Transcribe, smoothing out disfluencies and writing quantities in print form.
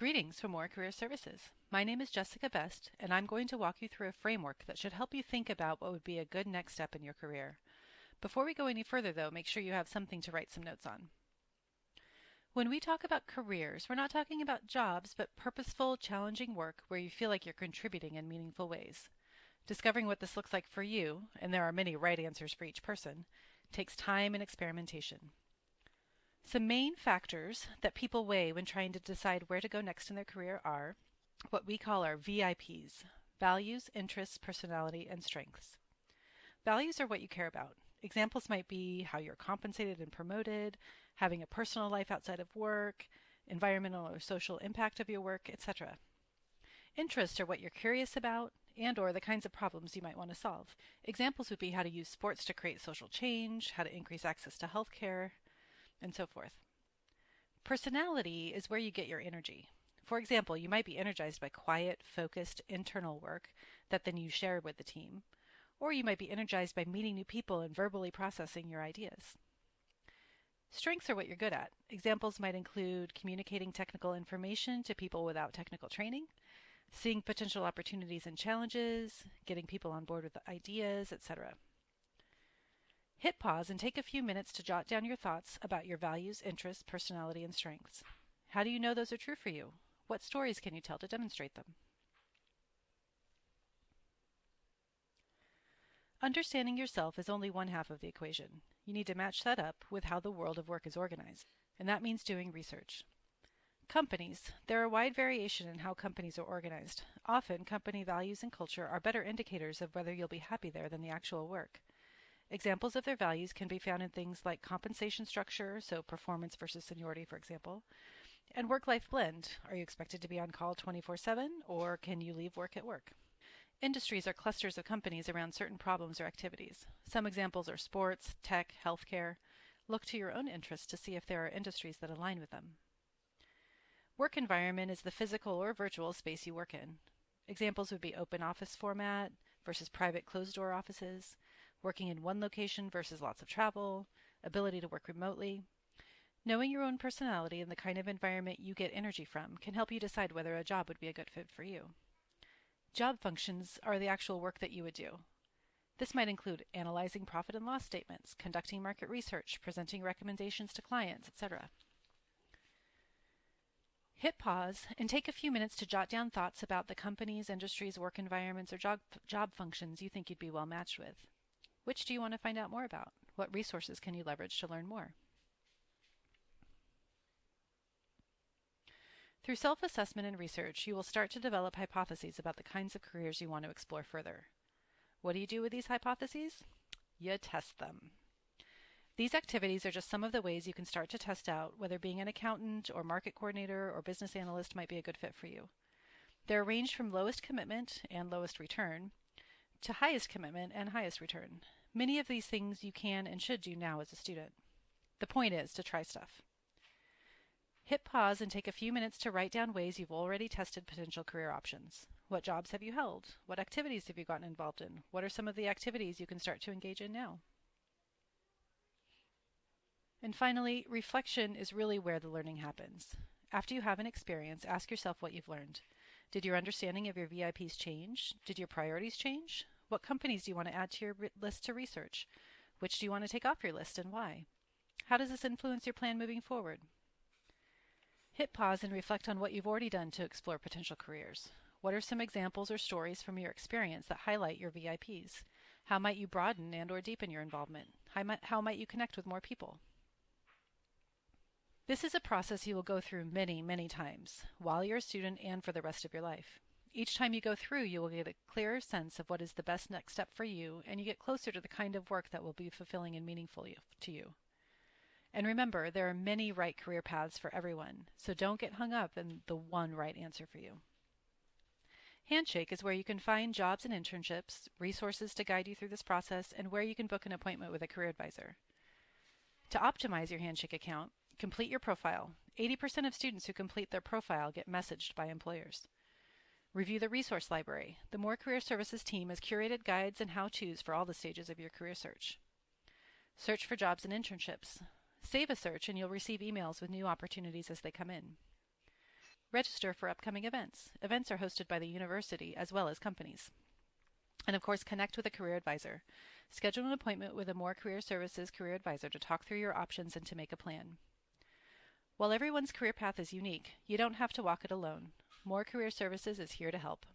Greetings from Mohr Career Services. My name is Jessica Best, and I'm going to walk you through a framework that should help you think about what would be a good next step in your career. Before we go any further, though, make sure you have something to write some notes on. When we talk about careers, we're not talking about jobs, but purposeful, challenging work where you feel like you're contributing in meaningful ways. Discovering what this looks like for you, and there are many right answers for each person, takes time and experimentation. Some main factors that people weigh when trying to decide where to go next in their career are what we call our VIPs: values, interests, personality, and strengths. Values are what you care about. Examples might be how you're compensated and promoted, having a personal life outside of work, environmental or social impact of your work, etc. Interests are what you're curious about and or the kinds of problems you might want to solve. Examples would be how to use sports to create social change, how to increase access to healthcare, and so forth. Personality is where you get your energy. For example, you might be energized by quiet, focused, internal work that then you share with the team, or you might be energized by meeting new people and verbally processing your ideas. Strengths are what you're good at. Examples might include communicating technical information to people without technical training, seeing potential opportunities and challenges, getting people on board with ideas, etc. Hit pause and take a few minutes to jot down your thoughts about your values, interests, personality, and strengths. How do you know those are true for you? What stories can you tell to demonstrate them? Understanding yourself is only one half of the equation. You need to match that up with how the world of work is organized, and that means doing research. Companies. There are wide variation in how companies are organized. Often, company values and culture are better indicators of whether you'll be happy there than the actual work. Examples of their values can be found in things like compensation structure, so performance versus seniority, for example, and work-life blend. Are you expected to be on call 24/7, or can you leave work at work? Industries are clusters of companies around certain problems or activities. Some examples are sports, tech, healthcare. Look to your own interests to see if there are industries that align with them. Work environment is the physical or virtual space you work in. Examples would be open office format versus private closed-door offices, working in one location versus lots of travel, ability to work remotely. Knowing your own personality and the kind of environment you get energy from can help you decide whether a job would be a good fit for you. Job functions are the actual work that you would do. This might include analyzing profit and loss statements, conducting market research, presenting recommendations to clients, etc. Hit pause and take a few minutes to jot down thoughts about the companies, industries, work environments, or job functions you think you'd be well matched with. Which do you want to find out more about? What resources can you leverage to learn more? Through self-assessment and research, you will start to develop hypotheses about the kinds of careers you want to explore further. What do you do with these hypotheses? You test them. These activities are just some of the ways you can start to test out whether being an accountant or market coordinator or business analyst might be a good fit for you. They're ranged from lowest commitment and lowest return to highest commitment and highest return. Many of these things you can and should do now as a student. The point is to try stuff. Hit pause and take a few minutes to write down ways you've already tested potential career options. What jobs have you held? What activities have you gotten involved in? What are some of the activities you can start to engage in now? And finally, reflection is really where the learning happens. After you have an experience, ask yourself what you've learned. Did your understanding of your VIPs change? Did your priorities change? What companies do you want to add to your list to research? Which do you want to take off your list and why? How does this influence your plan moving forward? Hit pause and reflect on what you've already done to explore potential careers. What are some examples or stories from your experience that highlight your VIPs? How might you broaden and or deepen your involvement? How might you connect with more people? This is a process you will go through many, many times while you're a student and for the rest of your life. Each time you go through, you will get a clearer sense of what is the best next step for you, and you get closer to the kind of work that will be fulfilling and meaningful to you. And remember, there are many right career paths for everyone, so don't get hung up in the one right answer for you. Handshake is where you can find jobs and internships, resources to guide you through this process, and where you can book an appointment with a career advisor. To optimize your Handshake account, complete your profile. 80% of students who complete their profile get messaged by employers. Review the resource library. The Mohr Career Services team has curated guides and how-tos for all the stages of your career search. Search for jobs and internships. Save a search and you'll receive emails with new opportunities as they come in. Register for upcoming events. Events are hosted by the university as well as companies. And of course, connect with a career advisor. Schedule an appointment with a Mohr Career Services career advisor to talk through your options and to make a plan. While everyone's career path is unique, you don't have to walk it alone. Mohr Career Services is here to help.